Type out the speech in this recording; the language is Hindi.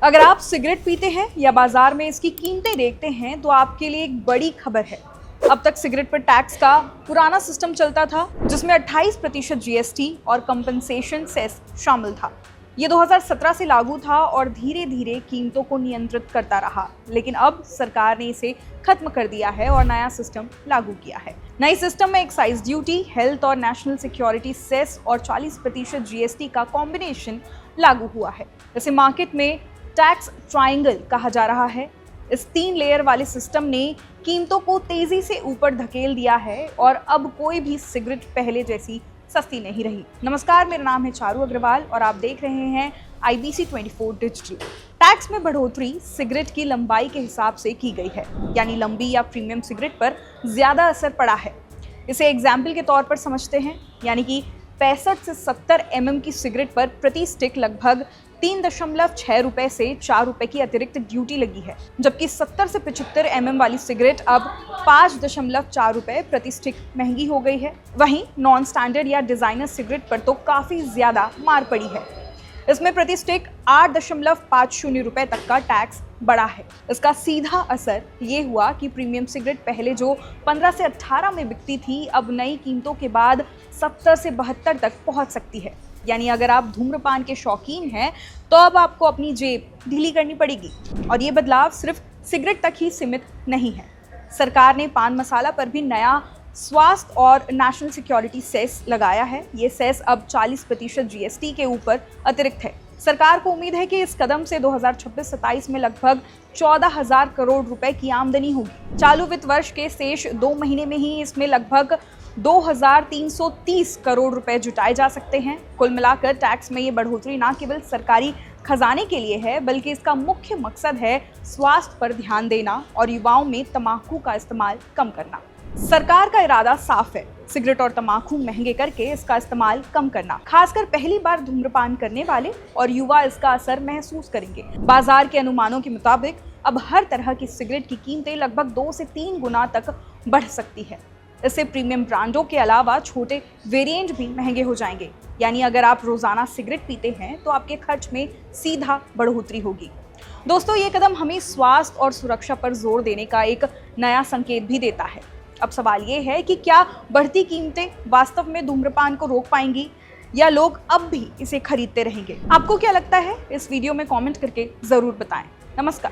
अगर आप सिगरेट पीते हैं या बाजार में इसकी कीमतें देखते हैं तो आपके लिए एक बड़ी खबर है। अब तक सिगरेट पर टैक्स का पुराना सिस्टम चलता था जिसमें 28% जीएसटी और कंपनसेशन सेस शामिल था। ये 2017 से लागू था और धीरे धीरे कीमतों को नियंत्रित करता रहा, लेकिन अब सरकार ने इसे खत्म कर दिया है और नया सिस्टम लागू किया है। नई सिस्टम में एक्साइज ड्यूटी, हेल्थ और नेशनल सिक्योरिटी सेस और 40% जीएसटी का कॉम्बिनेशन लागू हुआ है। इसे मार्केट में टैक्स ट्रायंगल कहा जा रहा है। इस 3 लेयर वाले सिस्टम ने कीमतों को तेजी से ऊपर धकेल दिया है और अब कोई भी सिगरेट पहले जैसी सस्ती नहीं रही। नमस्कार, मेरा नाम है चारू अग्रवाल और आप देख रहे हैं IBC 24 डिजिटल। टैक्स में बढ़ोतरी सिगरेट की लंबाई के हिसाब से की गई है, यानी लंबी या प्रीमियम सिगरेट पर ज्यादा असर पड़ा है। इसे एग्जाम्पल के तौर पर समझते हैं, यानी कि 65 से 70 mm की सिगरेट पर प्रति स्टिक लगभग 3.6 रुपए से 4 रुपए की अतिरिक्त ड्यूटी लगी है, जबकि 70 से 75 mm वाली सिगरेट अब 5.4 रुपए प्रति स्टिक महंगी हो गई है। वहीं नॉन स्टैंडर्ड या डिजाइनर सिगरेट पर तो काफी ज्यादा मार पड़ी है। इसमें प्रति स्टिक 8.50 रुपए तक का टैक्स बढ़ा है। इसका सीधा असर ये हुआ कि प्रीमियम सिगरेट पहले जो 15 से 18 में बिकती थी, अब नई कीमतों के बाद 70 से 72 तक पहुंच सकती है। यानी अगर आप धूम्रपान के शौकीन हैं तो अब आपको अपनी जेब ढीली करनी पड़ेगी। और ये बदलाव सिर्फ सिगरेट तक ही सीमित नहीं है। सरकार ने पान मसाला पर भी नया स्वास्थ्य और नेशनल सिक्योरिटी सेस लगाया है। ये सेस अब 40% जीएसटी के ऊपर अतिरिक्त है। सरकार को उम्मीद है कि इस कदम से 2026-27 में लगभग 14,000 करोड़ रुपए की आमदनी होगी। चालू वित्त वर्ष के शेष 2 महीने में ही इसमें लगभग 2,330 करोड़ रुपए जुटाए जा सकते हैं। कुल मिलाकर टैक्स में ये बढ़ोतरी न केवल सरकारी खजाने के लिए है, बल्कि इसका मुख्य मकसद है स्वास्थ्य पर ध्यान देना और युवाओं में तंबाकू का इस्तेमाल कम करना। सरकार का इरादा साफ है, सिगरेट और तंबाकू महंगे करके इसका इस्तेमाल कम करना। खासकर पहली बार धूम्रपान करने वाले और युवा इसका असर महसूस करेंगे। बाजार के अनुमानों के मुताबिक अब हर तरह की सिगरेट की कीमतें लगभग 2 से 3 गुना तक बढ़ सकती है। इससे प्रीमियम ब्रांडों के अलावा छोटे वेरिएंट भी महंगे हो जाएंगे। यानी अगर आप रोजाना सिगरेट पीते हैं तो आपके खर्च में सीधा बढ़ोतरी होगी। दोस्तों, ये कदम हमें स्वास्थ्य और सुरक्षा पर जोर देने का एक नया संकेत भी देता है। अब सवाल ये है कि क्या बढ़ती कीमतें वास्तव में धूम्रपान को रोक पाएंगी या लोग अब भी इसे खरीदते रहेंगे? आपको क्या लगता है? इस वीडियो में कमेंट करके जरूर बताएं। नमस्कार।